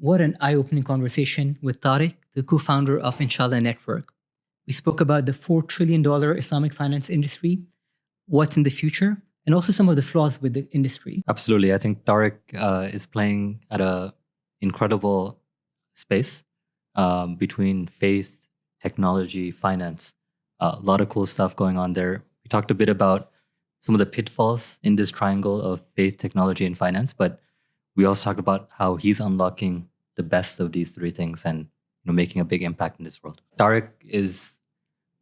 What an eye-opening conversation with Tariq, the co-founder of Inshallah Network. We spoke about the $4 trillion Islamic finance industry, what's in the future, and also some of the flaws with the industry. Absolutely. I think Tariq is playing at an incredible space between faith, technology, finance. A lot of cool stuff going on there. We talked a bit about some of the pitfalls in this triangle of faith, technology, and finance, but we also talked about how he's unlocking the best of these three things and making a big impact in this world. Tariq is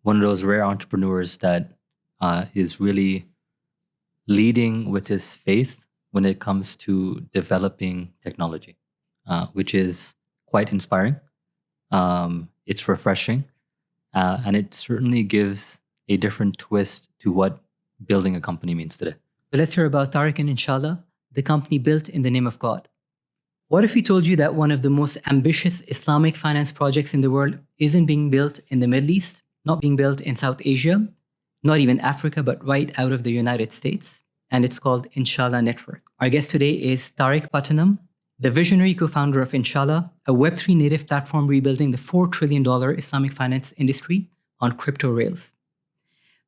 one of those rare entrepreneurs that is really leading with his faith when it comes to developing technology, which is quite inspiring. It's refreshing, and it certainly gives a different twist to what building a company means today. So let's hear about Tariq and Inshallah, the company built in the name of God. What if we told you that one of the most ambitious Islamic finance projects in the world isn't being built in the Middle East, not being built in South Asia, not even Africa, but right out of the United States? And it's called Inshallah Network. Our guest today is Tariq Patanam, the visionary co-founder of Inshallah, a Web3 native platform rebuilding the $4 trillion Islamic finance industry on crypto rails.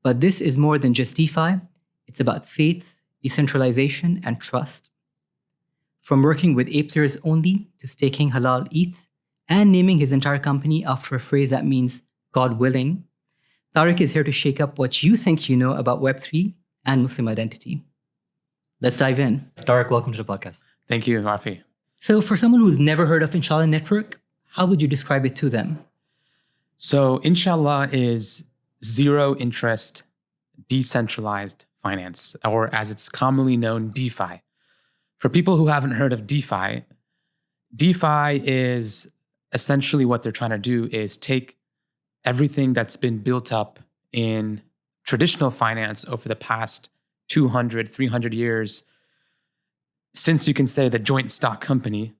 But this is more than just DeFi. It's about faith, decentralization, and trust. From working with apes only to staking Halal ETH and naming his entire company after a phrase that means God willing, Tariq is here to shake up what you think you know about Web3 and Muslim identity. Let's dive in. Tariq, welcome to the podcast. Thank you, Rafi. So for someone who's never heard of Inshallah Network, how would you describe it to them? So Inshallah is zero interest, decentralized finance, or as it's commonly known, DeFi. For people who haven't heard of DeFi, DeFi is essentially what they're trying to do is take everything that's been built up in traditional finance over the past 200, 300 years, since you can say the joint stock company,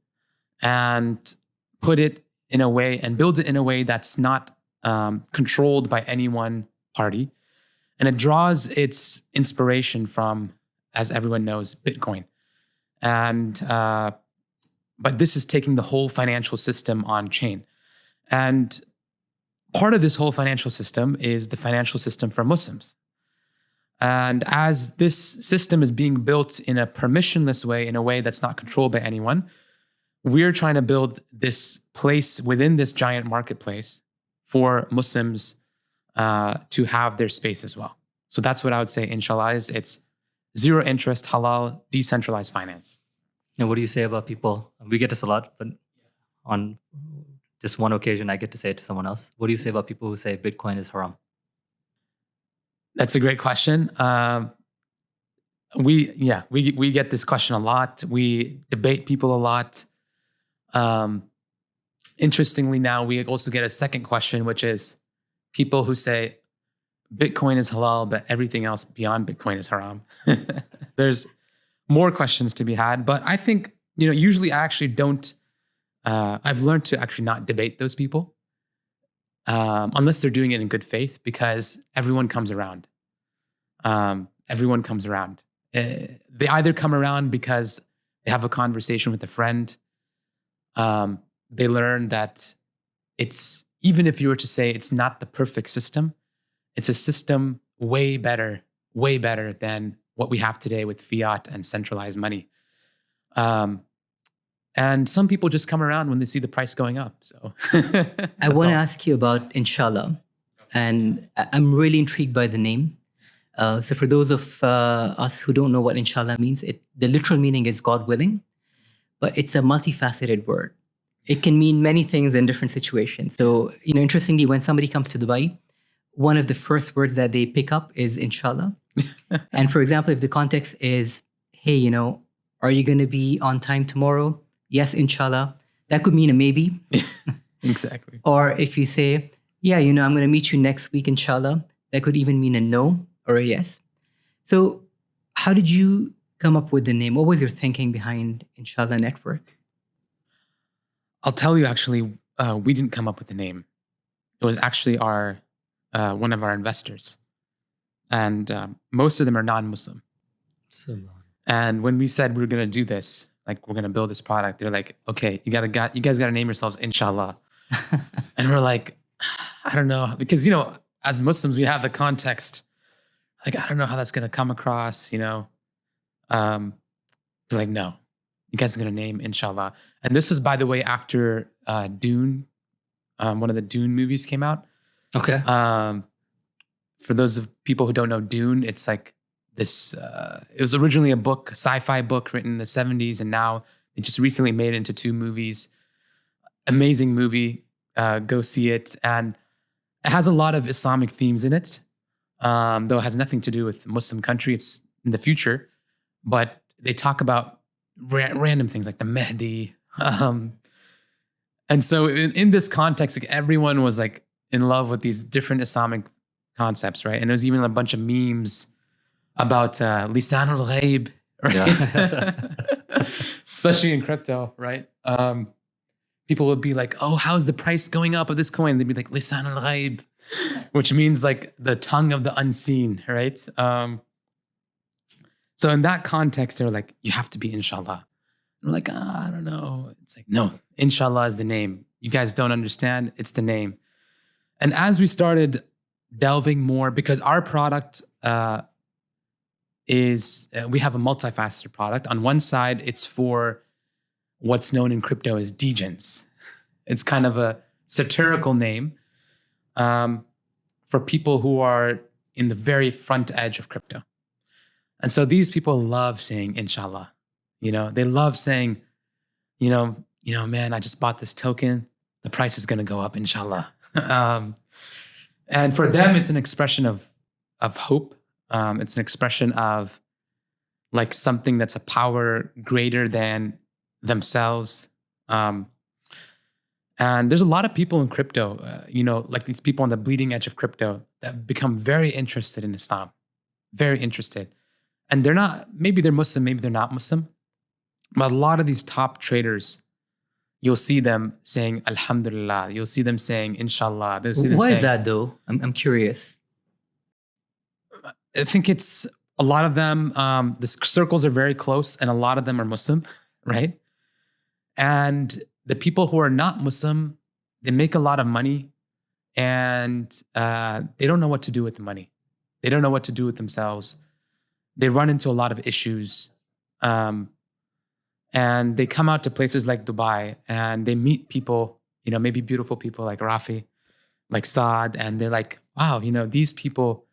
and put it in a way and build it in a way that's not controlled by any one party. And it draws its inspiration from, as everyone knows, Bitcoin. And but this is taking the whole financial system on chain. And part of this whole financial system is the financial system for Muslims. And as this system is being built in a permissionless way, in a way that's not controlled by anyone, we're trying to build this place within this giant marketplace for Muslims to have their space as well. So that's what I would say Inshallah is. It's zero interest, halal, decentralized finance. And what do you say about people? We get this a lot, but on just one occasion, I get to say it to someone else. What do you say about people who say Bitcoin is haram? That's a great question. We get this question a lot. We debate people a lot. Interestingly, now we also get a second question, which is people who say Bitcoin is halal, but everything else beyond Bitcoin is haram. There's more questions to be had, but I think, usually I actually don't, I've learned to actually not debate those people unless they're doing it in good faith, because everyone comes around. Everyone comes around. They either come around because they have a conversation with a friend. They learn that it's, even if you were to say it's not the perfect system, it's a system way better than what we have today with fiat and centralized money. And some people just come around when they see the price going up. So I want to ask you about Inshallah, and I'm really intrigued by the name. So for those of us who don't know what Inshallah means, the literal meaning is God willing, but it's a multifaceted word. It can mean many things in different situations. So, interestingly, when somebody comes to Dubai, one of the first words that they pick up is Inshallah. And for example, if the context is, hey, are you going to be on time tomorrow? Yes, Inshallah. That could mean a maybe. Exactly. Or if you say, yeah, I'm going to meet you next week, Inshallah, that could even mean a no or a yes. So how did you come up with the name? What was your thinking behind Inshallah Network? I'll tell you, actually, we didn't come up with the name. It was actually one of our investors. And most of them are non-Muslim. And when we said we were going to do this, like we're gonna build this product. They're like, okay, you guys gotta name yourselves Inshallah. And we're like, I don't know, because as Muslims we have the context. Like, I don't know how that's gonna come across. They're like, no, you guys are gonna name Inshallah. And this was, by the way, after Dune, one of the Dune movies came out. Okay. For those of people who don't know Dune, it's like this. It was originally a book, a sci-fi book written in the 70s, and now they just recently made it into 2 movies. Amazing movie. Go see it. And it has a lot of Islamic themes in it, though it has nothing to do with Muslim country. It's in the future, but they talk about random things like the Mahdi. And so in this context, like everyone was like in love with these different Islamic concepts, right? And there was even a bunch of memes about lisan al-ghaib, right? Yeah. Especially in crypto, right? People would be like, oh, how's the price going up of this coin? They'd be like, lisan al-ghaib, which means like the tongue of the unseen, right? So in that context, they're like, you have to be Inshallah. And we're like, I don't know. It's like, no, Inshallah is the name. You guys don't understand. It's the name. And as we started delving more, because our product is, we have a multifaceted product. On one side, it's for what's known in crypto as degens. It's kind of a satirical name for people who are in the very front edge of crypto. And so these people love saying Inshallah. They love saying, man, I just bought this token. The price is going to go up, Inshallah. And for them, it's an expression of hope. It's an expression of like something that's a power greater than themselves. And there's a lot of people in crypto, like these people on the bleeding edge of crypto that become very interested in Islam, very interested. And maybe they're Muslim, maybe they're not Muslim. But a lot of these top traders, you'll see them saying Alhamdulillah. You'll see them saying Inshallah. Why is that though? I'm curious. I think it's a lot of them, the circles are very close and a lot of them are Muslim, right? And the people who are not Muslim, they make a lot of money and they don't know what to do with the money. They don't know what to do with themselves. They run into a lot of issues. And they come out to places like Dubai and they meet people, maybe beautiful people like Rafi, like Saad, and they're like, wow, these people,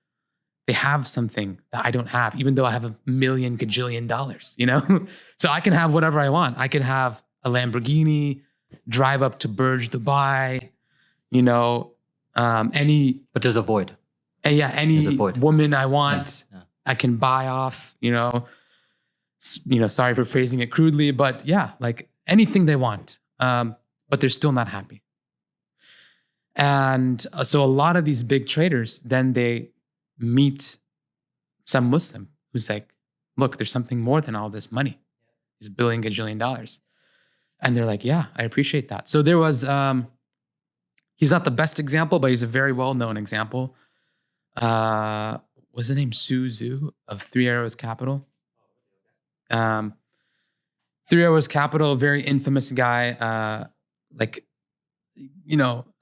they have something that I don't have, even though I have $1 million gajillion, So I can have whatever I want. I can have a Lamborghini, drive up to Burj Dubai, any. But there's a void. And yeah, any woman I want, yeah. I can buy off, sorry for phrasing it crudely, but yeah, like anything they want, but they're still not happy. And so a lot of these big traders, then they meet some Muslim who's like, look, there's something more than all this money. He's $1 billion gajillion. And they're like, yeah, I appreciate that. So there was, he's not the best example, but he's a very well-known example. What's the name? Suzu of 3 Arrows Capital. 3 Arrows Capital, very infamous guy, but,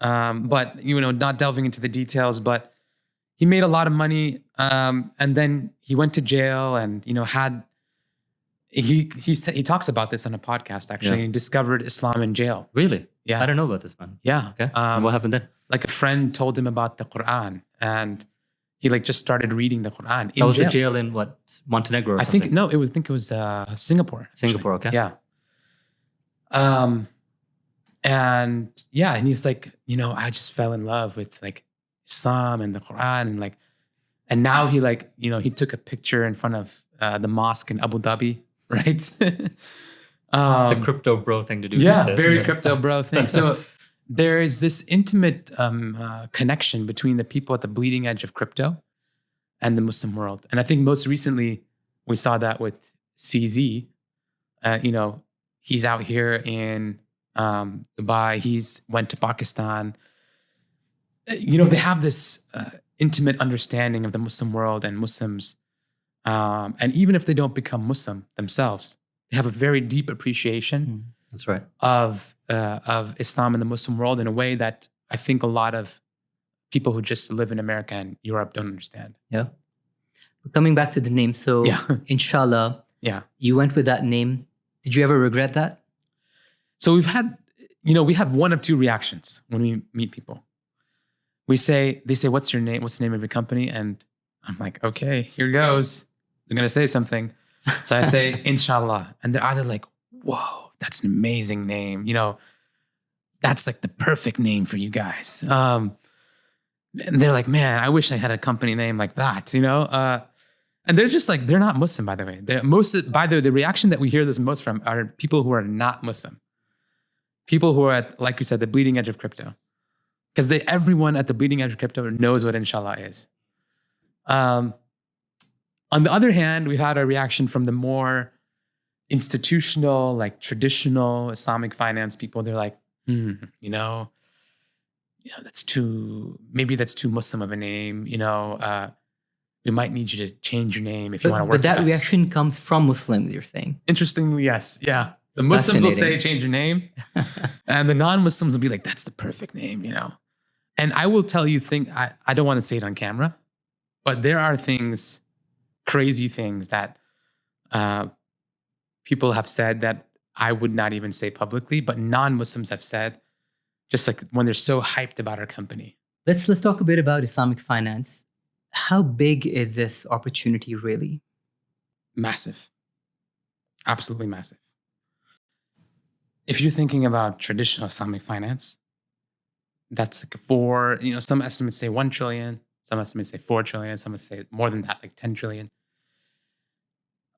not delving into the details, but he made a lot of money. And then he went to jail and, he talks about this on a podcast, actually. Yeah. He discovered Islam in jail. Really? Yeah. I don't know about this, man. Yeah. Okay. What happened then? Like a friend told him about the Quran and he just started reading the Quran. That was the jail in what? Montenegro or something? I think it was Singapore. Singapore, okay. Yeah. And he's like, I just fell in love with like Islam and the Quran and now he he took a picture in front of the mosque in Abu Dhabi, right? It's a crypto bro thing to do. Yeah, very crypto bro thing. So there is this intimate connection between the people at the bleeding edge of crypto and the Muslim world. And I think most recently we saw that with CZ. He's out here in Dubai. He's went to Pakistan. They have this intimate understanding of the Muslim world and Muslims. And even if they don't become Muslim themselves, they have a very deep appreciation That's right. of Islam in the Muslim world in a way that I think a lot of people who just live in America and Europe don't understand. Yeah. Coming back to the name, so Yeah. inshallah, Yeah. you went with that name. Did you ever regret that? So we have one of two reactions when we meet people. They say, what's your name? What's the name of your company? And I'm like, okay, here goes. They're going to say something. So I say, inshallah. And they're either like, whoa, that's an amazing name. That's like the perfect name for you guys. And they're like, man, I wish I had a company name like that, And they're just like, they're not Muslim, by the way. The reaction that we hear this most from are people who are not Muslim. People who are at, like you said, the bleeding edge of crypto. Because everyone at the bleeding edge of crypto knows what inshallah is. On the other hand, we've had a reaction from the more institutional, like traditional Islamic finance people. They're like, that's too Muslim of a name. We might need you to change your name if you want to work with us. But that reaction comes from Muslims, you're saying? Interestingly, yes. Yeah. The Muslims will say, change your name. And the non-Muslims will be like, that's the perfect name, And I will tell you, I don't want to say it on camera, but there are crazy things that people have said that I would not even say publicly, but non-Muslims have said, just like when they're so hyped about our company. Let's talk a bit about Islamic finance. How big is this opportunity really? Massive. Absolutely massive. If you're thinking about traditional Islamic finance, that's like some estimates say 1 trillion, some estimates say 4 trillion, some say more than that, like 10 trillion.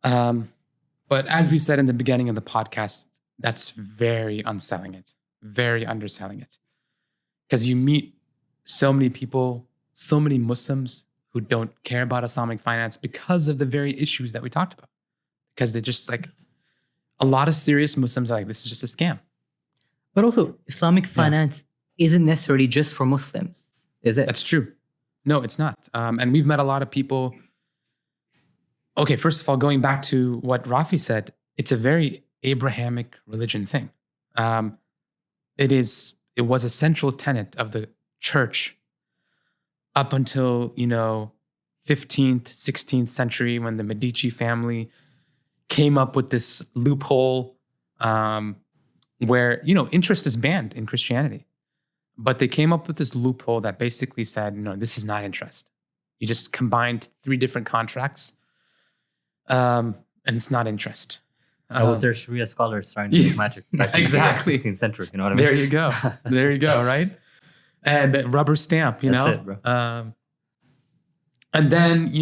But as we said in the beginning of the podcast, that's very underselling it. Because you meet so many people, so many Muslims who don't care about Islamic finance because of the very issues that we talked about. Because they're just like, a lot of serious Muslims are like, this is just a scam. But also, Islamic finance isn't necessarily just for Muslims, is it? That's true. No, it's not. And we've met a lot of people. Okay, first of all, going back to what Rafi said, it's a very Abrahamic religion thing. It was a central tenet of the church up until, 15th, 16th century when the Medici family came up with this loophole where, interest is banned in Christianity. But they came up with this loophole that basically said, no, this is not interest. You just combined 3 different contracts and it's not interest. That was their Sharia scholars trying to make magic. Exactly. 16th century, you know what I mean? There you go, right? And the rubber stamp, That's it, bro. And then,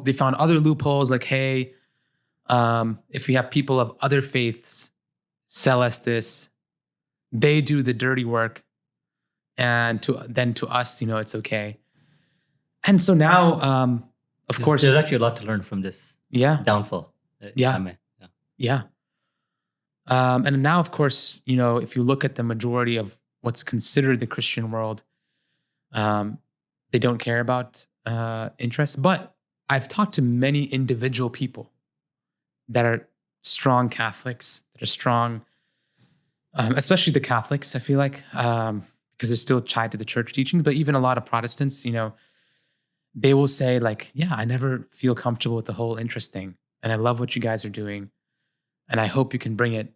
they found other loopholes like, hey, if we have people of other faiths sell us this, they do the dirty work. And to us, it's okay. And so now, of course, there's actually a lot to learn from this downfall. Yeah. And now, of course, if you look at the majority of what's considered the Christian world, they don't care about interest. But I've talked to many individual people that are strong Catholics, that are strong, especially the Catholics, I feel like, because they're still tied to the church teaching. But even a lot of Protestants, they will say like, yeah, I never feel comfortable with the whole interest thing. And I love what you guys are doing. And I hope you can bring it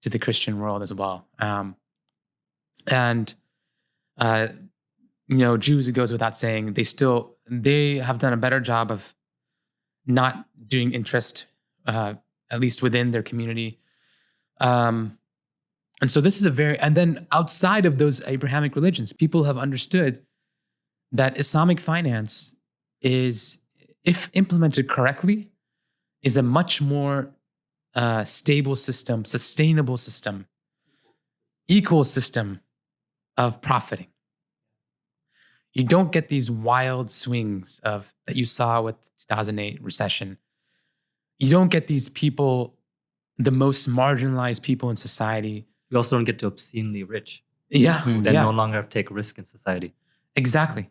to the Christian world as well. Jews, it goes without saying, they have done a better job of not doing interest, at least within their community. And so this is and then outside of those Abrahamic religions, people have understood that Islamic finance is, if implemented correctly, is a much more stable system, sustainable system, equal system of profiting. You don't get these wild swings that you saw with 2008 recession. You don't get these people, the most marginalized people in society. You also don't get to obscenely rich. Yeah. Who then no longer have to take risk in society. Exactly.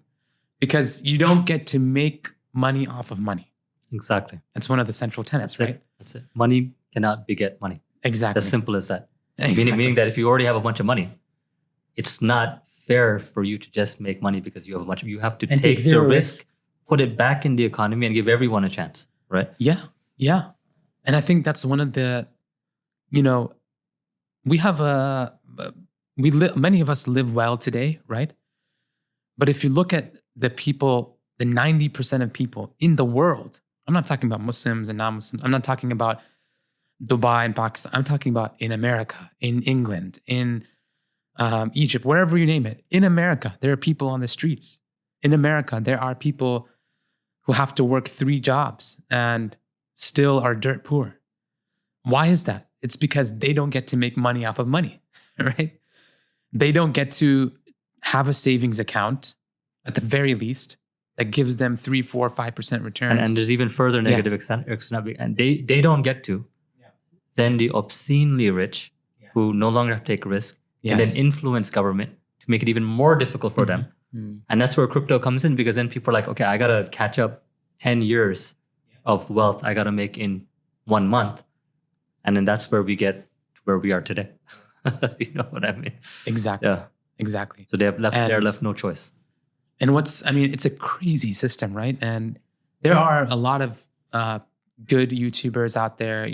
Because you don't get to make money off of money. Exactly. That's one of the central tenets, right? That's it. Money cannot beget money. Exactly. It's as simple as that. Exactly. Meaning that if you already have a bunch of money, it's not fair for you to just make money because you have a bunch of. You have to And take take the zero risk, put it back in the economy, and give everyone a chance. Right? Yeah. And I think that's one of the, we have many of us live well today, right? But if you look at the people, the 90% of people in the world, I'm not talking about Muslims and non-Muslims. I'm not talking about Dubai and Pakistan. I'm talking about in America, in England, in Egypt, wherever you name it. In America, there are people on the streets. In America, there are people who have to work 3 jobs and still are dirt poor. Why is that? It's because they don't get to make money off of money, right? They don't get to have a savings account at the very least that gives them 3, 4, 5% returns. And there's even further negative extent. And they don't get to. Then the obscenely rich who no longer take risk and then influence government to make it even more difficult for them. And that's where crypto comes in, because then people are like, okay, I got to catch up 10 years of wealth I got to make in 1 month. And then that's where we get to where we are today. You know what I mean? Exactly. Yeah. Exactly. So they're left no choice. And it's a crazy system, right? And there are a lot of good YouTubers out there,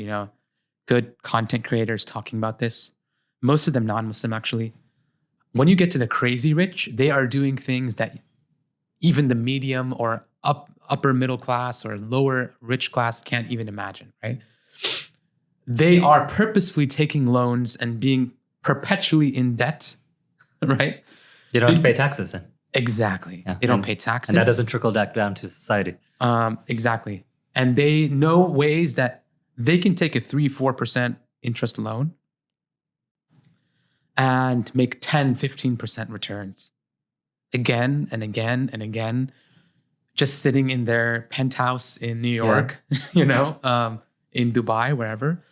good content creators talking about this. Most of them non-Muslim, actually. When you get to the crazy rich, they are doing things that even the medium or upper middle class or lower rich class can't even imagine, right? They are purposefully taking loans and being perpetually in debt, right? You don't have to pay taxes then. Exactly. Yeah. They don't pay taxes. And that doesn't trickle back down to society. Exactly. And they know ways that they can take a 3-4% interest loan and make 10-15% returns again and again and again, just sitting in their penthouse in New York, in Dubai, wherever.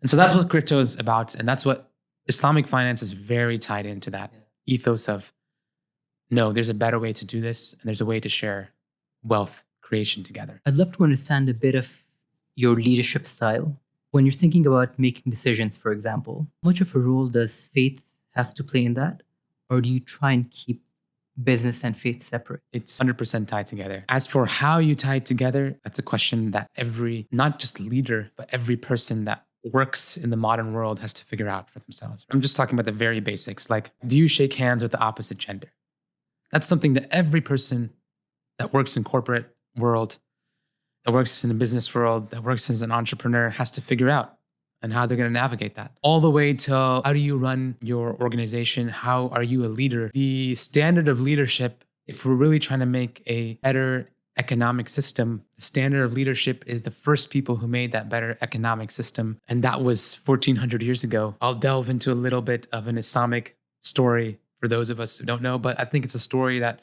And so that's what crypto is about. And that's what Islamic finance is very tied into, that ethos of, no, there's a better way to do this. And there's a way to share wealth creation together. I'd love to understand a bit of your leadership style. When you're thinking about making decisions, for example, how much of a role does faith have to play in that? Or do you try and keep business and faith separate? It's 100% tied together. As for how you tie it together, that's a question that every, not just leader, but every person that works in the modern world has to figure out for themselves. I'm just talking about the very basics. Like, do you shake hands with the opposite gender? That's something that every person that works in corporate world, that works in the business world, that works as an entrepreneur has to figure out, and how they're going to navigate that. All the way to how do you run your organization? How are you a leader? The standard of leadership, if we're really trying to make a better economic system, the standard of leadership is the first people who made that better economic system. And that was 1400 years ago. I'll delve into a little bit of an Islamic story for those of us who don't know, but I think it's a story that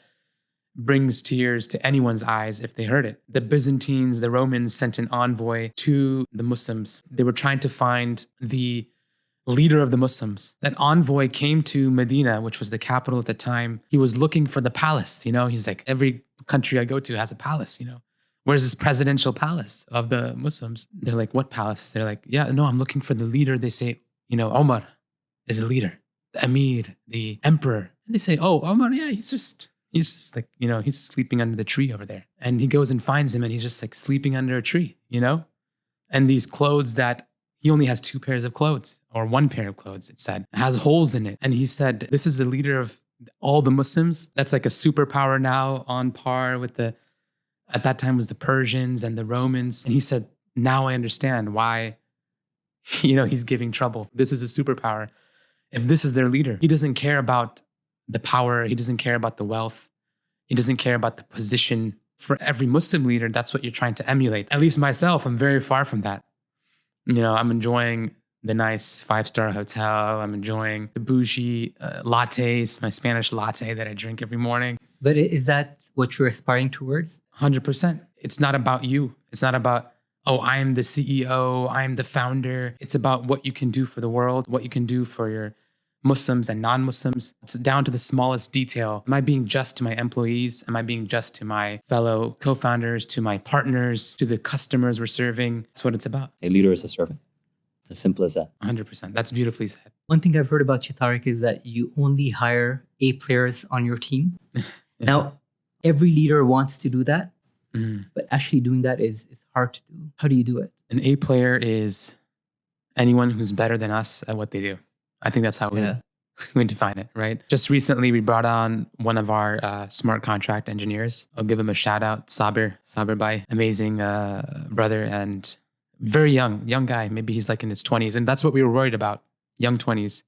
brings tears to anyone's eyes if they heard it. The Byzantines, the Romans sent an envoy to the Muslims. They were trying to find the leader of the Muslims. That envoy came to Medina, which was the capital at the time. He was looking for the palace. He's like, every country I go to has a palace. Where's this presidential palace of the Muslims? They're like, what palace? They're like, yeah, no, I'm looking for the leader. They say, Omar is a leader, the Emir, the emperor. And they say, oh, Omar, yeah, he's just like, he's sleeping under the tree over there. And he goes and finds him, and he's just like sleeping under a tree, And these clothes that he only has 2 pairs of clothes, or 1 pair of clothes, it said, it has holes in it. And he said, this is the leader of all the Muslims. That's like a superpower now, on par with at that time was the Persians and the Romans. And he said, now I understand why, he's giving trouble. This is a superpower. If this is their leader, he doesn't care about the power. He doesn't care about the wealth. He doesn't care about the position. For every Muslim leader, that's what you're trying to emulate. At least myself, I'm very far from that. I'm enjoying the nice 5-star hotel. I'm enjoying the bougie lattes, my Spanish latte that I drink every morning. But is that what you're aspiring towards? 100%. It's not about you. It's not about, oh, I am the CEO, I am the founder. It's about what you can do for the world, what you can do for your Muslims and non-Muslims. It's down to the smallest detail. Am I being just to my employees? Am I being just to my fellow co-founders, to my partners, to the customers we're serving? That's what it's about. A leader is a servant. As simple as that. 100%. That's beautifully said. One thing I've heard about you, Tariq, is that you only hire A players on your team. Now, every leader wants to do that, but actually doing that is hard to do. How do you do it? An A player is anyone who's better than us at what they do. I think that's how we define it, right? Just recently, we brought on one of our smart contract engineers. I'll give him a shout out, Sabir Bhai, amazing brother and very young guy. Maybe he's like in his 20s. And that's what we were worried about, young 20s.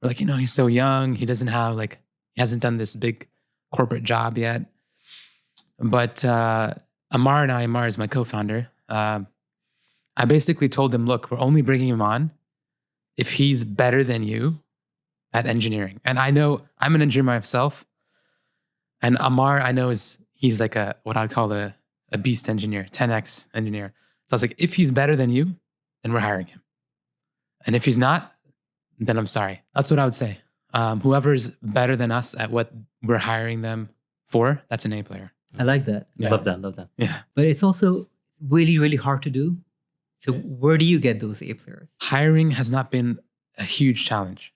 We're like, he's so young. He doesn't have he hasn't done this big corporate job yet. But Amar is my co-founder. I basically told him, look, we're only bringing him on if he's better than you at engineering. And I know I'm an engineer myself. And Amar, I know he's like what I'd call a beast engineer, 10x engineer. So I was like, if he's better than you, then we're hiring him. And if he's not, then I'm sorry. That's what I would say. Whoever's better than us at what we're hiring them for, that's an A player. I like that. Yeah. Love that. Yeah. But it's also really, really hard to do. So where do you get those A players? Hiring has not been a huge challenge.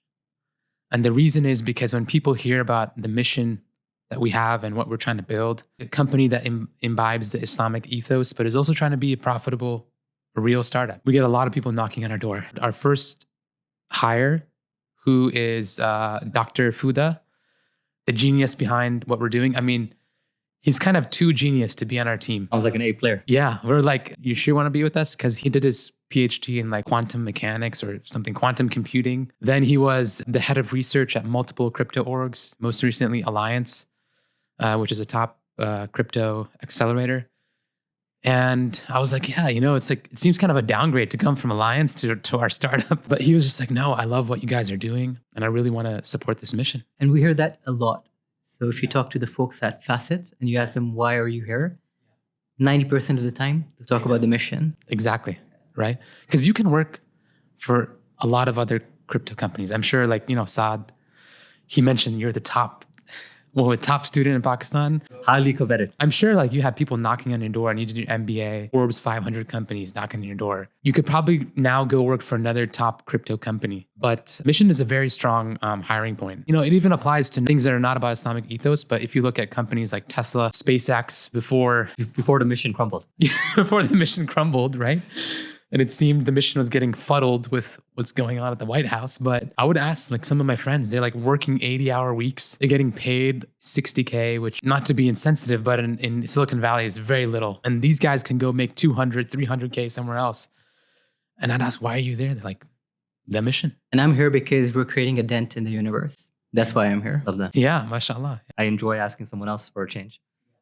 And the reason is because when people hear about the mission that we have and what we're trying to build, a company that imbibes the Islamic ethos, but is also trying to be a profitable, real startup, we get a lot of people knocking on our door. Our first hire, who is Dr. Fuda, the genius behind what we're doing. I mean, he's kind of too genius to be on our team. Sounds like an A player. Yeah, we're like, you sure want to be with us? Because he did his PhD in quantum mechanics or something, quantum computing. Then he was the head of research at multiple crypto orgs, most recently Alliance, which is a top crypto accelerator. And I was like, yeah, it seems kind of a downgrade to come from Alliance to our startup. But he was just like, no, I love what you guys are doing. And I really want to support this mission. And we hear that a lot. So if you talk to the folks at Facet and you ask them, why are you here? 90% of the time, they talk about the mission. Exactly, right? Because you can work for a lot of other crypto companies. I'm sure Saad, he mentioned you're the top student in Pakistan. Highly coveted. I'm sure you had people knocking on your door and you did your MBA, Forbes 500 companies knocking on your door. You could probably now go work for another top crypto company. But mission is a very strong hiring point. It even applies to things that are not about Islamic ethos. But if you look at companies like Tesla, SpaceX, before the mission crumbled. before the mission crumbled, right? And it seemed the mission was getting fuddled with what's going on at the White House. But I would ask some of my friends, they're working 80-hour weeks. They're getting paid $60K, which, not to be insensitive, but in Silicon Valley is very little. And these guys can go make $200, $300K somewhere else. And I'd ask, why are you there? They're like, the mission. And I'm here because we're creating a dent in the universe. That's why I'm here. Love that. Yeah, mashallah. I enjoy asking someone else for a change,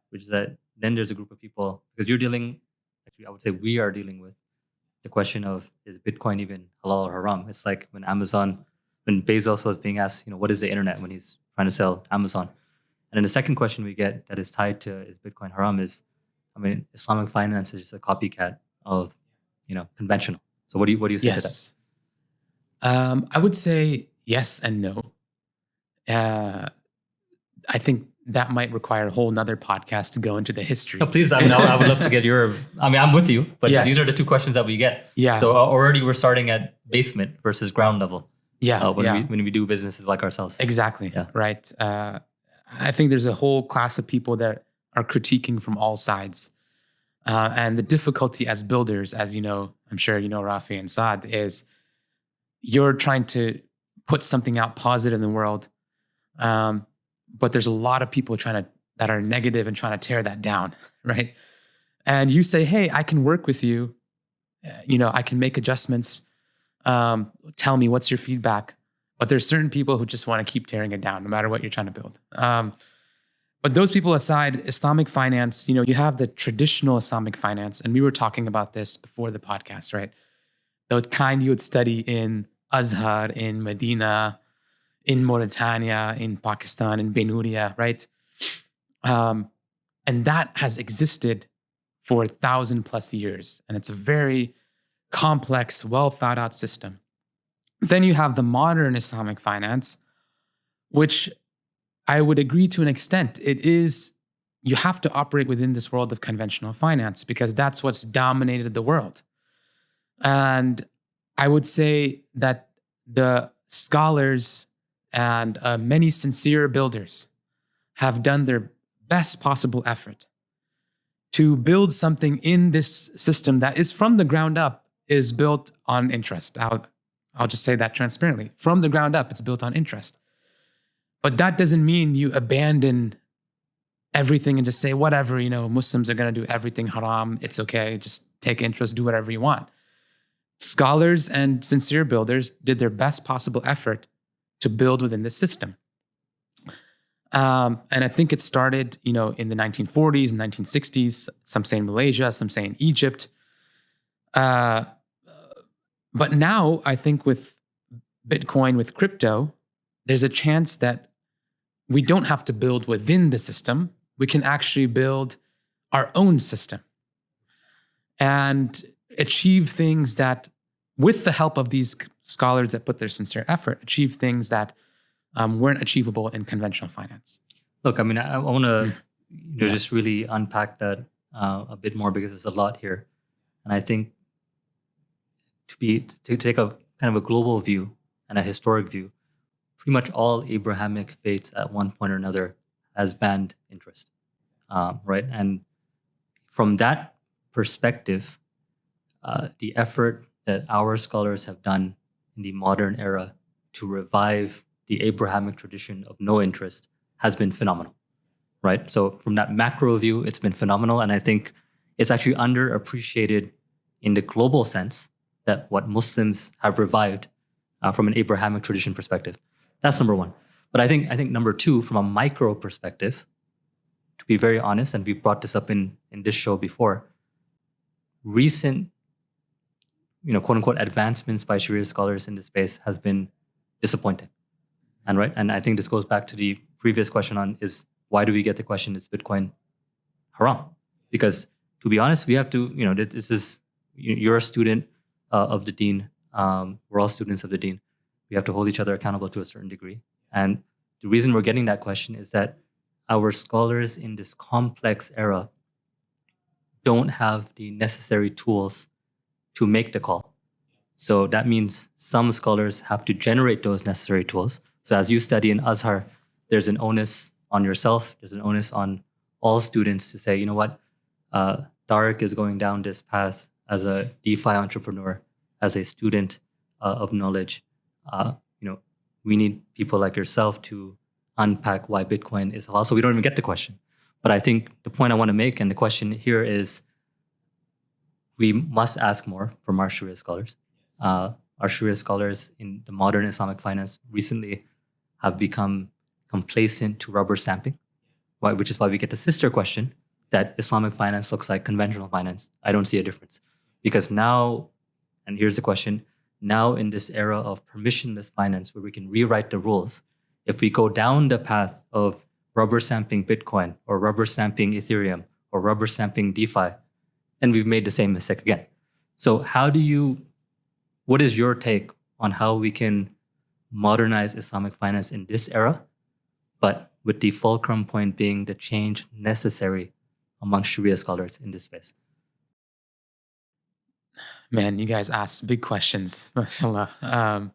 which is that then there's a group of people, because I would say we are dealing with the question of, is Bitcoin even halal or haram? It's like when Bezos was being asked, what is the internet, when he's trying to sell Amazon. And then the second question we get that is tied to, is Bitcoin haram, is, Islamic finance is just a copycat of, conventional. So what do you say to that? I would say yes and no. I think that might require a whole nother podcast to go into the history. No, please, I would love to get I'm with you, but yes. These are the two questions that we get. Yeah. So already we're starting at basement versus ground level. Yeah. When we do businesses like ourselves. Exactly. Yeah. Right. I think there's a whole class of people that are critiquing from all sides. And the difficulty as builders, as I'm sure Rafi and Saad, is you're trying to put something out positive in the world. But there's a lot of people that are negative and trying to tear that down, right? And you say, hey, I can work with you. I can make adjustments. Tell me, what's your feedback? But there's certain people who just want to keep tearing it down, no matter what you're trying to build. But those people aside, Islamic finance, you have the traditional Islamic finance. And we were talking about this before the podcast, right? The kind you would study in Azhar, in Medina, in Mauritania, in Pakistan, in Benuria, right? And that has existed for 1,000+ years. And it's a very complex, well thought out system. Then you have the modern Islamic finance, which I would agree to an extent. You have to operate within this world of conventional finance because that's what's dominated the world. And I would say that the scholars and many sincere builders have done their best possible effort to build something in this system that is from the ground up is built on interest. I'll just say that transparently. From the ground up, it's built on interest. But that doesn't mean you abandon everything and just say, whatever, Muslims are going to do everything haram. It's okay. Just take interest, do whatever you want. Scholars and sincere builders did their best possible effort to build within the system. And I think it started, in the 1940s and 1960s. Some say in Malaysia, some say in Egypt. But now I think with Bitcoin, with crypto, there's a chance that we don't have to build within the system. We can actually build our own system and achieve things that, with the help of these scholars that put their sincere effort, achieve things that weren't achievable in conventional finance. Look, I mean, I want to just really unpack that a bit more, because there's a lot here. And I think to take a kind of a global view and a historic view, pretty much all Abrahamic faiths at one point or another has banned interest, right? And from that perspective, the effort that our scholars have done in the modern era to revive the Abrahamic tradition of no interest has been phenomenal, right? So from that macro view, it's been phenomenal. And I think it's actually underappreciated in the global sense that what Muslims have revived from an Abrahamic tradition perspective. That's number one. But I think number two, from a micro perspective, to be very honest, and we've brought this up in this show before, recent, quote unquote, advancements by Sharia scholars in this space has been disappointing. And I think this goes back to the previous question on is why do we get the question, is Bitcoin haram? Because to be honest, we have to, this is, you're a student of the deen. We're all students of the deen. We have to hold each other accountable to a certain degree. And the reason we're getting that question is that our scholars in this complex era don't have the necessary tools to make the call. So that means some scholars have to generate those necessary tools. So as you study in Azhar, there's an onus on yourself, there's an onus on all students to say, you know what, Tariq is going down this path as a DeFi entrepreneur, as a student of knowledge. We need people like yourself to unpack why Bitcoin is halal. So we don't even get the question. But I think the point I want to make, and the question here is, we must ask more from our Sharia scholars. Our Sharia scholars in the modern Islamic finance recently have become complacent to rubber stamping, right? Which is why we get the sister question that Islamic finance looks like conventional finance. I don't see a difference. Because now, and here's the question, now in this era of permissionless finance where we can rewrite the rules, if we go down the path of rubber stamping Bitcoin or rubber stamping Ethereum or rubber stamping DeFi, then we've made the same mistake again. So what is your take on how we can modernize Islamic finance in this era, but with the fulcrum point being the change necessary among Sharia scholars in this space? Man, you guys ask big questions. MashaAllah.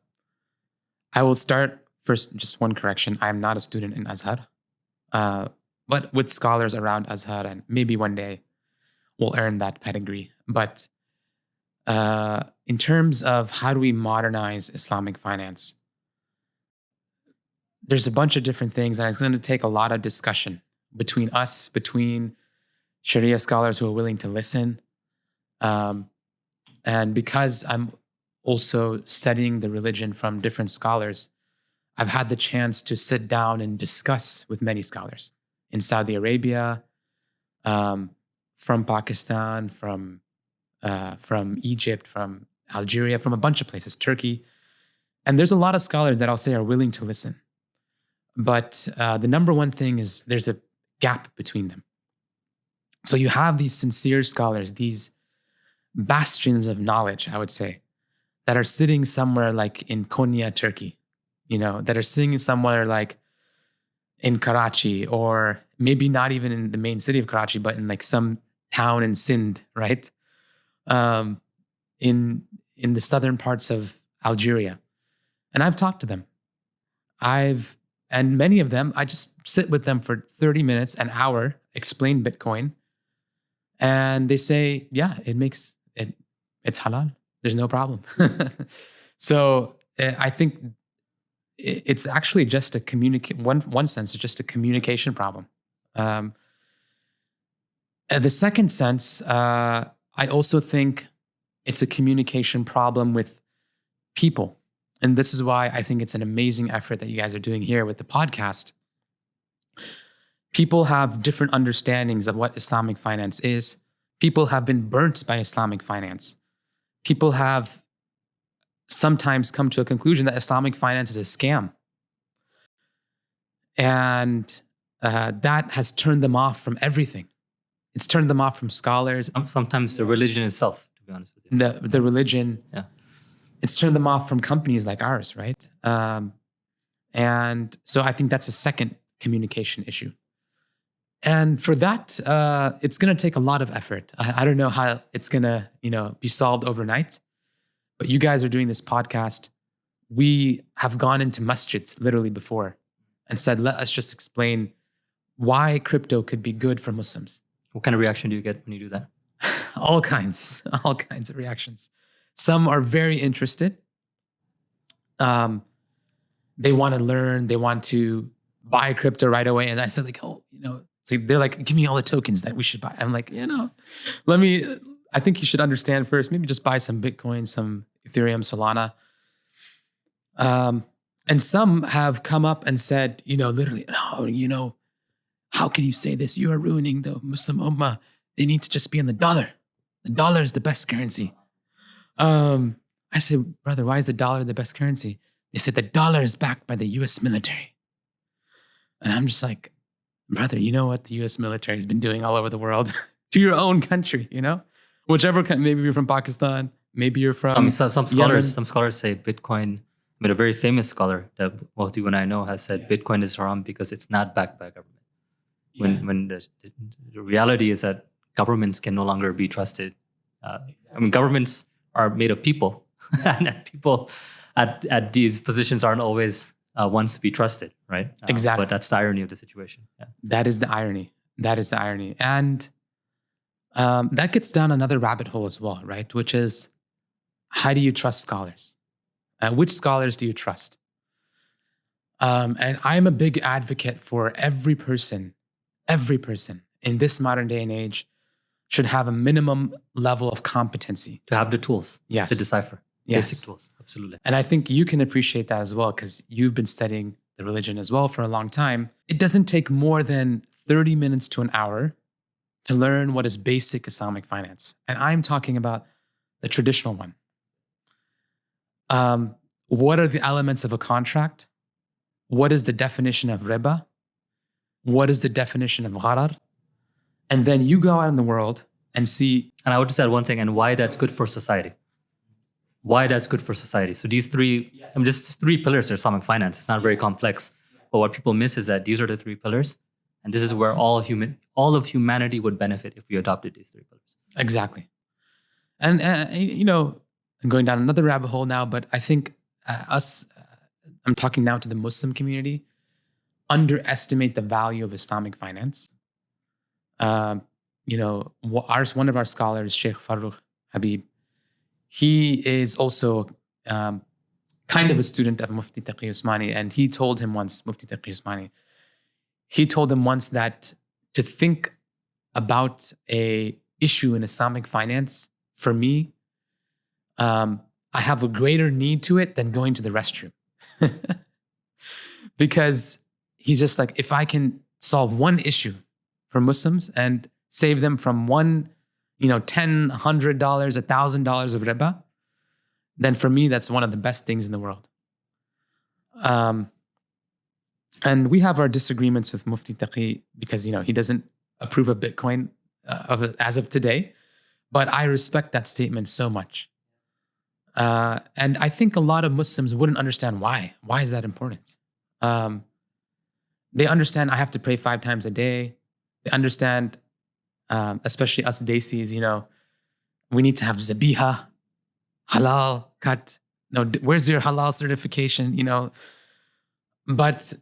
I will start first, just one correction. I am not a student in Azhar, but with scholars around Azhar, and maybe one day we'll earn that pedigree. But in terms of how do we modernize Islamic finance, there's a bunch of different things, and it's going to take a lot of discussion between us, between Sharia scholars who are willing to listen. And because I'm also studying the religion from different scholars, I've had the chance to sit down and discuss with many scholars in Saudi Arabia, from Pakistan, from Egypt, from Algeria, from a bunch of places, Turkey. And there's a lot of scholars that I'll say are willing to listen. But the number one thing is there's a gap between them. So you have these sincere scholars, these bastions of knowledge, I would say, that are sitting somewhere like in Konya, Turkey, that are sitting somewhere like in Karachi, or maybe not even in the main city of Karachi, but in like some town in Sindh, right? In in the southern parts of Algeria, and I've talked to them. And many of them, I just sit with them for 30 minutes, an hour, explain Bitcoin. And they say, yeah, it's halal. There's no problem. So I think it's actually just a one sense, it's just a communication problem. And the second sense, I also think it's a communication problem with people. And this is why I think it's an amazing effort that you guys are doing here with the podcast. People have different understandings of what Islamic finance is. People have been burnt by Islamic finance. People have sometimes come to a conclusion that Islamic finance is a scam. And that has turned them off from everything. It's turned them off from scholars. Sometimes the religion itself, to be honest with you. The religion. Yeah. It's turned them off from companies like ours, right? And so I think that's a second communication issue. And for that, it's going to take a lot of effort. I don't know how it's going to, be solved overnight. But you guys are doing this podcast. We have gone into masjids literally before and said, let us just explain why crypto could be good for Muslims. What kind of reaction do you get when you do that? All kinds of reactions. Some are very interested. They want to learn. They want to buy crypto right away. And I said, they're like, give me all the tokens that we should buy. I'm like, I think you should understand first, maybe just buy some Bitcoin, some Ethereum, Solana. And some have come up and said, literally, no, how can you say this? You are ruining the Muslim Ummah. They need to just be in the dollar. The dollar is the best currency. I said, brother, why is the dollar the best currency? They said the dollar is backed by the US military. And I'm just like, brother, you know what the US military has been doing all over the world to your own country, Whichever country, maybe you're from Pakistan, maybe you're from some Yemen. scholars say Bitcoin, a very famous scholar that both you and I know has said Bitcoin is haram because it's not backed by government. When the reality is that governments can no longer be trusted. Governments are made of people, and people at these positions aren't always ones to be trusted, right? Exactly. But that's the irony of the situation. Yeah. That is the irony. And that gets down another rabbit hole as well, right? Which is, how do you trust scholars? Which scholars do you trust? And I'm a big advocate for every person in this modern day and age should have a minimum level of competency. To have the tools to decipher. Yes. Basic tools, absolutely. And I think you can appreciate that as well because you've been studying the religion as well for a long time. It doesn't take more than 30 minutes to an hour to learn what is basic Islamic finance. And I'm talking about the traditional one. What are the elements of a contract? What is the definition of riba? What is the definition of gharar? And then you go out in the world and see. And I would just add one thing, and why that's good for society. Why that's good for society. So these three, just three pillars of Islamic finance. It's not very complex. But what people miss is that these are the three pillars. And this is where all of humanity would benefit if we adopted these three pillars. Exactly. And, I'm going down another rabbit hole now, but I think I'm talking now to the Muslim community, underestimate the value of Islamic finance. One of our scholars, Sheikh Farrukh Habib, he is also kind of a student of Mufti Taqi Usmani, and he told him once, that to think about a issue in Islamic finance, for me, I have a greater need to it than going to the restroom. Because he's just like, if I can solve one issue for Muslims and save them from $10, $100, $1,000 of riba, then for me, that's one of the best things in the world. And we have our disagreements with Mufti Taqi because, he doesn't approve of Bitcoin as of today, but I respect that statement so much. And I think a lot of Muslims wouldn't understand why. Why is that important? They understand I have to pray 5 times a day. They understand, especially us Desis, we need to have zabiha, halal cut. No, where's your halal certification? But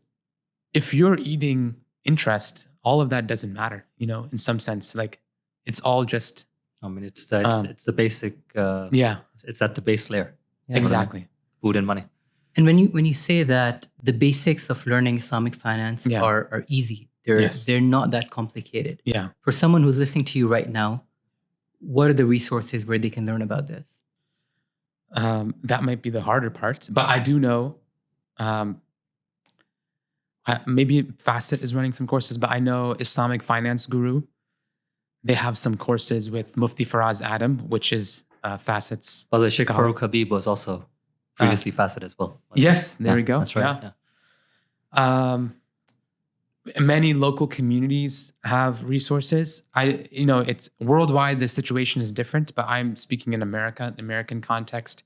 if you're eating interest, all of that doesn't matter, in some sense. Like it's all just I mean, it's the basic. yeah, It's at the base layer. exactly. Food and money. And when you say that the basics of learning Islamic finance are easy, they're not that complicated. Yeah. For someone who's listening to you right now, what are the resources where they can learn about this? That might be the harder part, but I do know. Maybe Facet is running some courses, but I know Islamic Finance Guru. They have some courses with Mufti Faraz Adam, which is Facet's. By the way, Sheikh scholar. Farouk Habib was also previously Facet as well. Yes, there we go. That's right. Yeah. Many local communities have resources. It's worldwide. The situation is different, but I'm speaking in American context.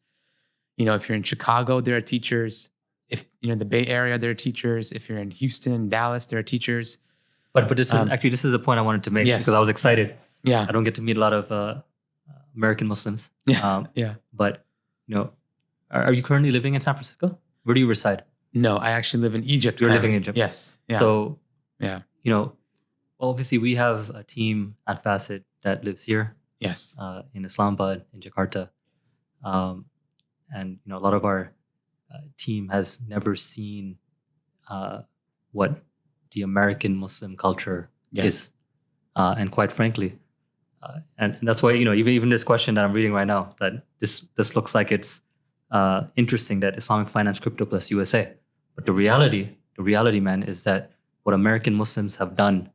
If you're in Chicago, there are teachers. If you're in the Bay Area, there are teachers. If you're in Houston, Dallas, there are teachers. But this is the point I wanted to make because I was excited. Yeah. I don't get to meet a lot of American Muslims. Yeah. Yeah. But are you currently living in San Francisco? Where do you reside? No, I actually live in Egypt. You're living in Egypt. Yes. Yeah. So yeah. Obviously we have a team at Facet that lives here. Yes. In Islamabad, in Jakarta, and a lot of our team has never seen what the American Muslim culture is, and quite frankly, and that's why even this question that I'm reading right now, that this looks like it's interesting that Islamic Finance Crypto plus USA, but the reality, man, is that what American Muslims have done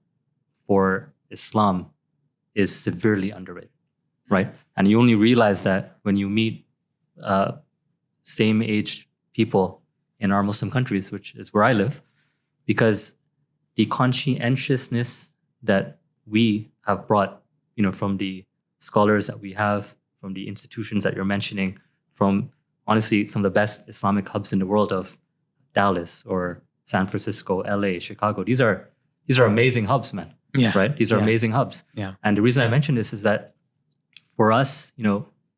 for Islam is severely underrated, right? And you only realize that when you meet same-aged people in our Muslim countries, which is where I live, because the conscientiousness that we have brought, from the scholars that we have, from the institutions that you're mentioning, from honestly some of the best Islamic hubs in the world of Dallas or San Francisco, LA, Chicago. These are amazing hubs, man. Yeah. Right? These are amazing hubs. Yeah. And the reason I mention this is that for us,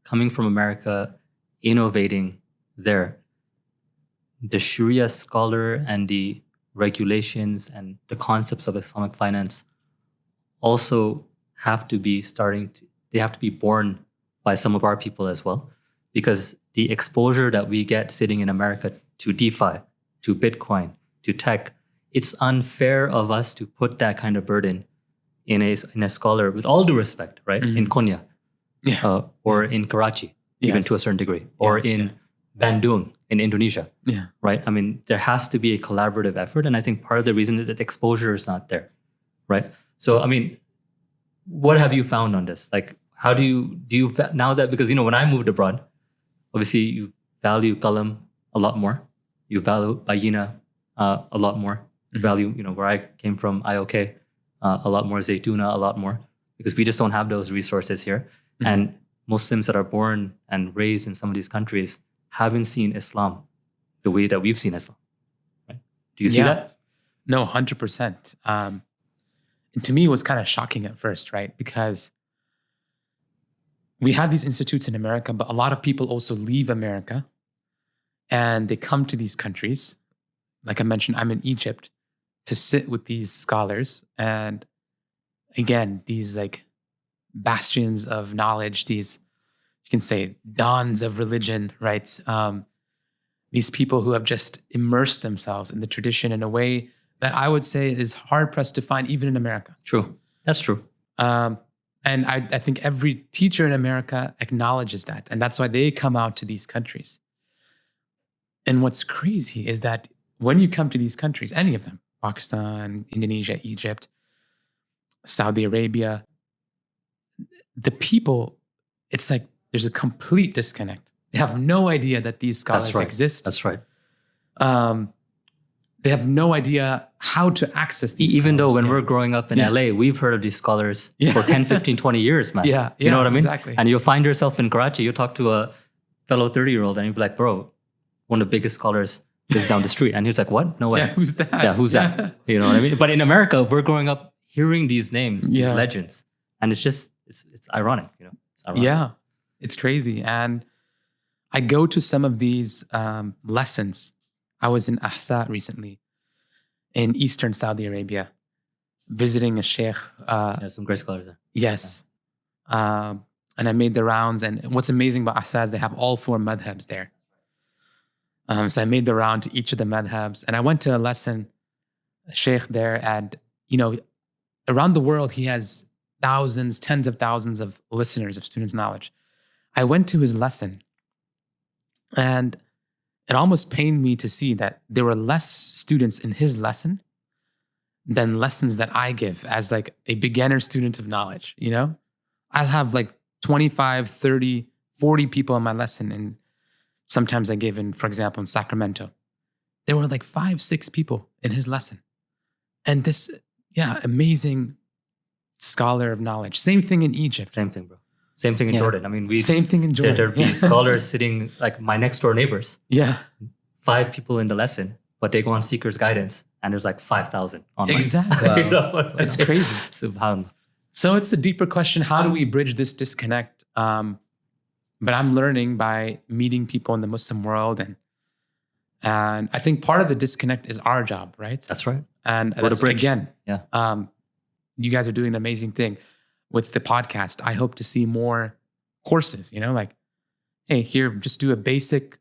coming from America, innovating there, the Sharia scholar and the regulations and the concepts of Islamic finance also have to be born by some of our people as well, because the exposure that we get sitting in America to DeFi, to Bitcoin, to tech, it's unfair of us to put that kind of burden in a scholar, with all due respect, right? Mm-hmm. In Konya, or in Karachi, even to a certain degree, or in Bandung in Indonesia, right? I mean, there has to be a collaborative effort, and I think part of the reason is that exposure is not there, right? So, I mean, what have you found on this? Like, how do you now that, because when I moved abroad, obviously you value qalam a lot more, you value bayina a lot more, you value where I came from, IOK, a lot more, Zaytuna a lot more, because we just don't have those resources here. And Muslims that are born and raised in some of these countries haven't seen Islam the way that we've seen Islam. Right? Do you see that? No, 100%. And to me, it was kind of shocking at first, right? Because we have these institutes in America, but a lot of people also leave America and they come to these countries. Like I mentioned, I'm in Egypt to sit with these scholars. And again, these like bastions of knowledge, these, you can say, dons of religion, right? These people who have just immersed themselves in the tradition in a way that I would say is hard pressed to find even in America. True. That's true. And I think every teacher in America acknowledges that. And that's why they come out to these countries. And what's crazy is that when you come to these countries, any of them, Pakistan, Indonesia, Egypt, Saudi Arabia, the people, it's like there's a complete disconnect. They have no idea that these scholars exist. That's right. They have no idea how to access these Even scholars. though when we're growing up in LA, we've heard of these scholars for 10, 15, 20 years, man. Yeah, you know what I mean? Exactly. And you'll find yourself in Karachi, you'll talk to a fellow 30-year-old and you'll be like, bro, one of the biggest scholars lives down the street. And he's like, what? No way. Yeah, who's that? Yeah, who's that? You know what I mean? But in America, we're growing up hearing these names, these legends. And it's just, it's ironic, It's ironic. Yeah, it's crazy. And I go to some of these lessons. I was in Ahsa recently in eastern Saudi Arabia, visiting a sheikh. There's some great scholars there. Yes. And I made the rounds. And what's amazing about Ahsa is they have all 4 madhabs there. So I made the round to each of the madhabs. And I went to a lesson, a sheikh there, and, around the world, he has thousands, tens of thousands of listeners of student knowledge. I went to his lesson, and it almost pained me to see that there were less students in his lesson than lessons that I give as like a beginner student of knowledge, I'll have like 25, 30, 40 people in my lesson. And sometimes I gave in, for example, in Sacramento, there were like 5, 6 people in his lesson. And this, amazing scholar of knowledge. Same thing in Egypt. Same thing, bro. Same thing in Jordan. I mean, Same thing in Jordan. There'd be scholars sitting like my next door neighbors. Yeah. 5 people in the lesson, but they go on Seeker's Guidance and there's like 5,000 online. Exactly. Wow. It's crazy. Subhanallah. So it's a deeper question. How do we bridge this disconnect? But I'm learning by meeting people in the Muslim world. And I think part of the disconnect is our job, right? That's right. And What a that's, bridge. again, Yeah. You guys are doing an amazing thing with the podcast. I hope to see more courses, like, hey, here, just do a basic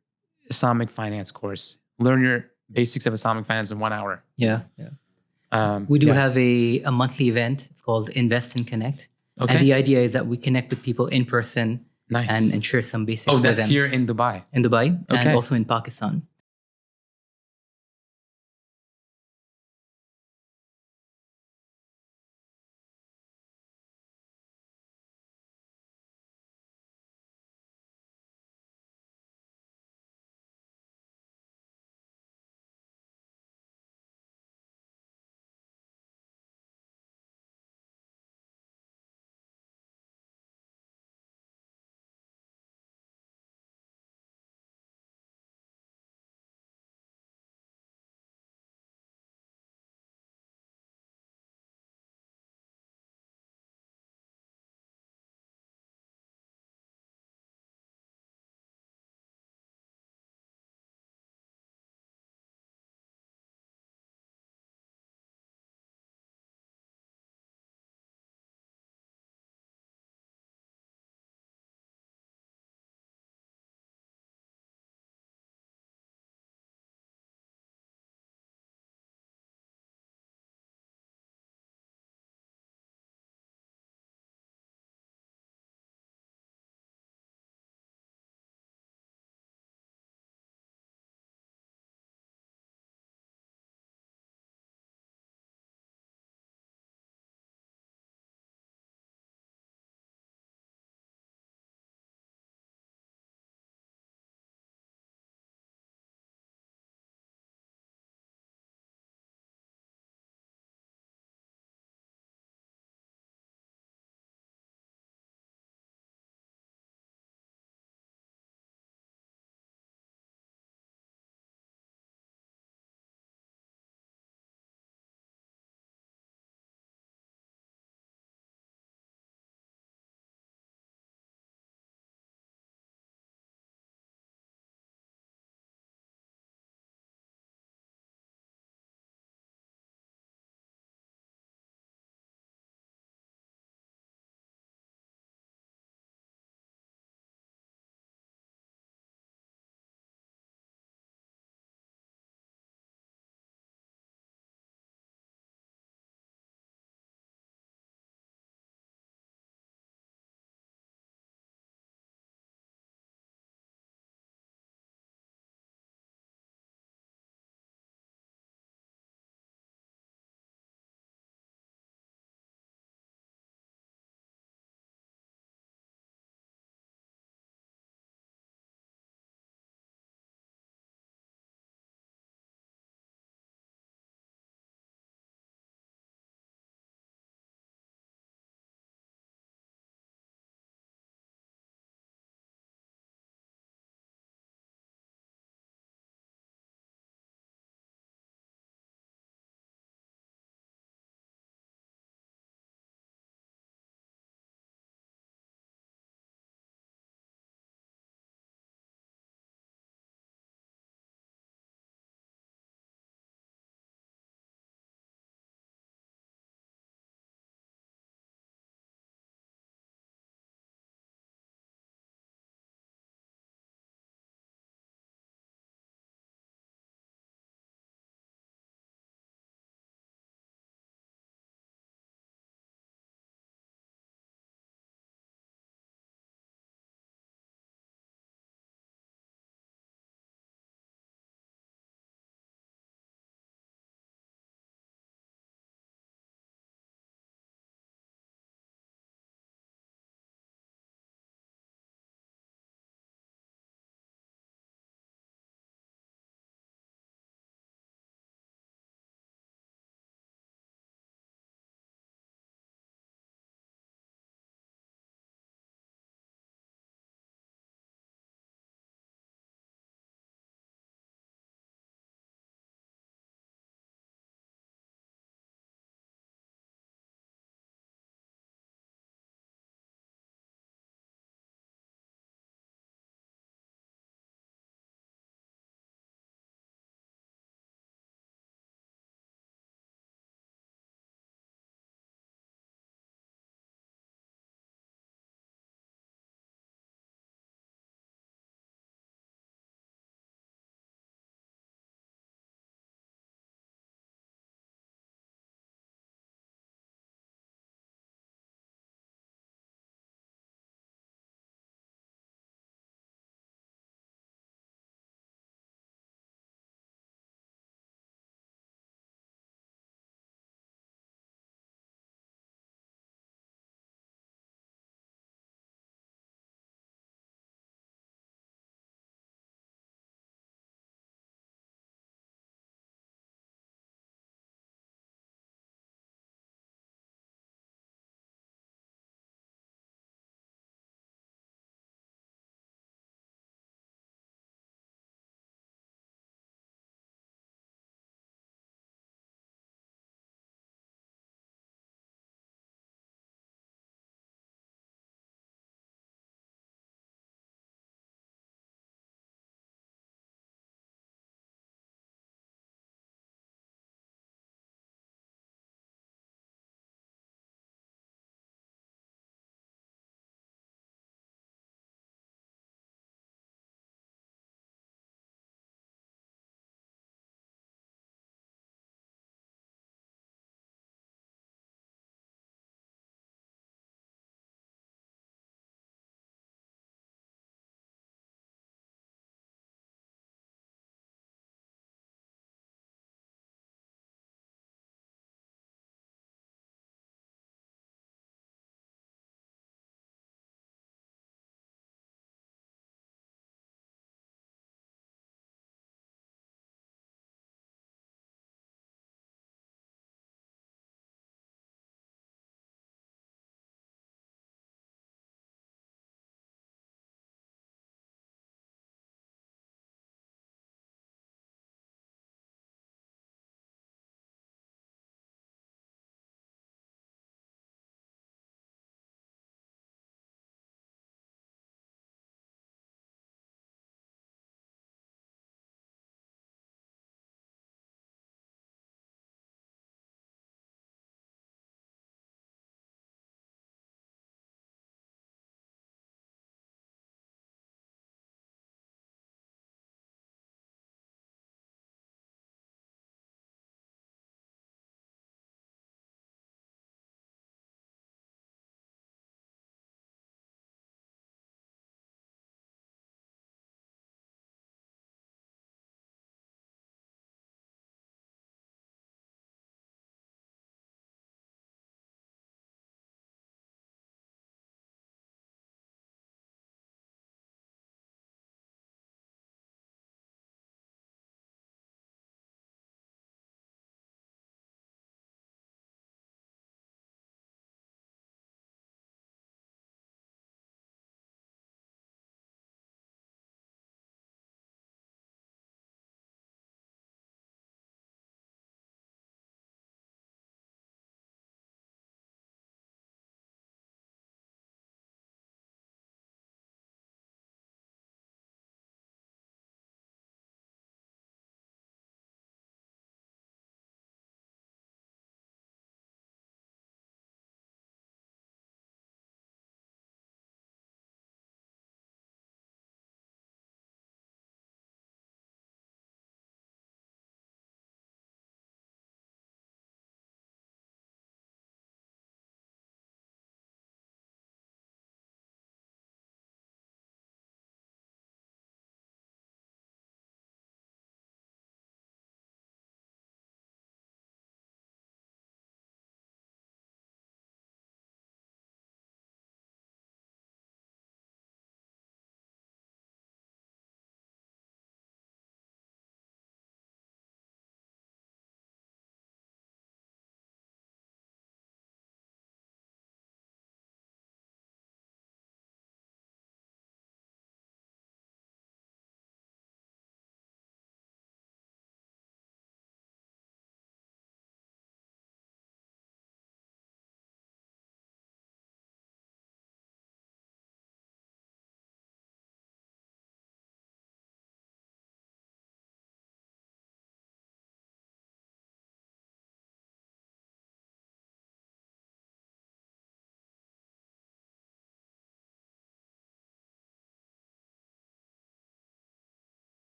Islamic finance course. Learn your basics of Islamic finance in 1 hour. Yeah. Yeah. We do have a monthly event. It's called Invest and Connect. Okay. And the idea is that we connect with people in person Nice. and share some basics Oh, with that's them. here in Dubai. In Dubai Okay. and also in Pakistan.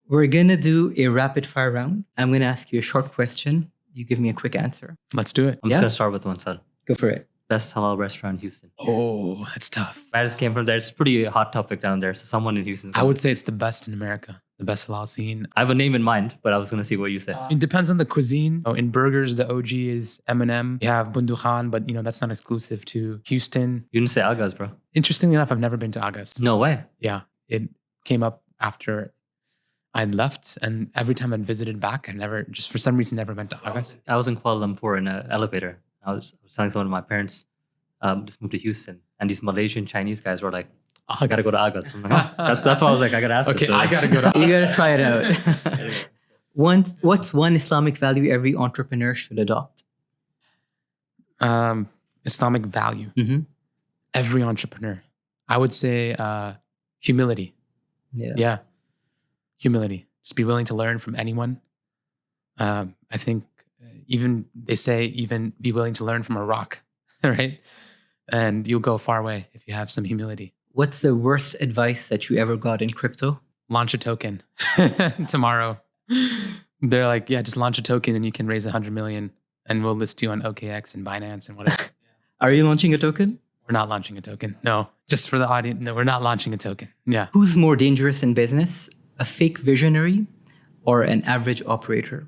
We're going to do a rapid fire round. I'm going to ask you a short question. You give me a quick answer. Let's do it. I'm just going to start with one, sir. Go for it. Best halal restaurant in Houston. Oh, that's tough. I just came from there. It's a pretty hot topic down there. So someone in Houston. I would say it's the best in America, the best halal scene. I have a name in mind, but I was going to see what you said. It depends on the cuisine. In burgers, the OG is M&M. You have Bundu Khan, but that's not exclusive to Houston. You didn't say Agha's, bro. Interestingly enough, I've never been to Agha's. No way. Yeah, it came up after I'd left, and every time I'd visited back, I never, just for some reason, never went to Agha's. I was in Kuala Lumpur in an elevator. I was telling someone of my parents just moved to Houston, and these Malaysian Chinese guys were like, "Oh, I gotta go to Agha's." I'm like, "Oh." That's why I was like, I gotta ask. Okay, this. I gotta go to. You got to try it out. What's one Islamic value every entrepreneur should adopt? Islamic value. Mm-hmm. Every entrepreneur, I would say, humility. Yeah, humility. Just be willing to learn from anyone. I think even be willing to learn from a rock, right? And you'll go a far way if you have some humility. What's the worst advice that you ever got in crypto? Launch a token tomorrow. They're like, yeah, just launch a token and you can raise 100 million and we'll list you on OKX and Binance and whatever. Are you launching a token? We're not launching a token. No, just for the audience. No, we're not launching a token. Yeah. Who's more dangerous in business, a fake visionary or an average operator?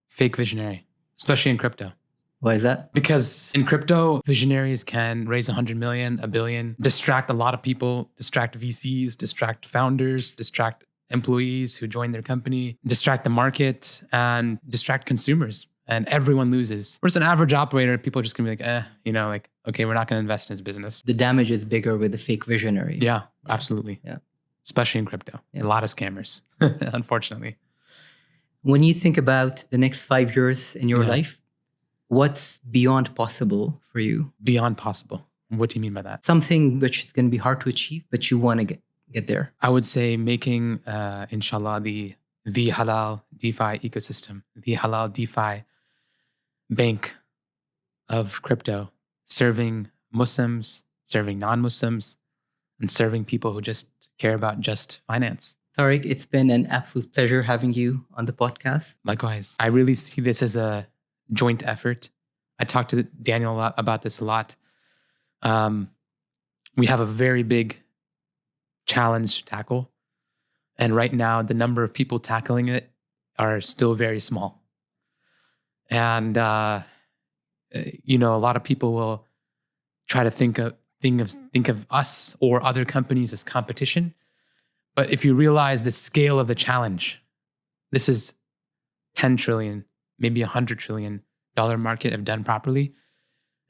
Fake visionary, especially in crypto. Why is that? Because in crypto, visionaries can raise 100 million, a billion, distract a lot of people, distract VCs, distract founders, distract employees who join their company, distract the market, and distract consumers. And everyone loses. Whereas an average operator, people are just gonna be like, okay, we're not gonna invest in his business. The damage is bigger with the fake visionary. Yeah, absolutely. Yeah. Especially in crypto. Yeah. A lot of scammers, unfortunately. When you think about the next 5 years in your life, what's beyond possible for you? Beyond possible. What do you mean by that? Something which is going to be hard to achieve, but you want to get there. I would say making, inshallah, the halal DeFi ecosystem, the halal DeFi bank of crypto, serving Muslims, serving non-Muslims, and serving people who just care about just finance. Tariq, it's been an absolute pleasure having you on the podcast. Likewise. I really see this as a joint effort. I talked to Daniel about this a lot. We have a very big challenge to tackle. And right now, the number of people tackling it are still very small. And, a lot of people will try to think of us or other companies as competition. But if you realize the scale of the challenge, this is 10 trillion, maybe $100 trillion market if done properly,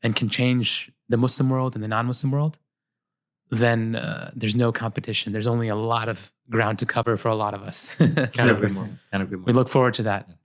and can change the Muslim world and the non-Muslim world, then there's no competition. There's only a lot of ground to cover for a lot of us. Can't agree more. We look forward to that.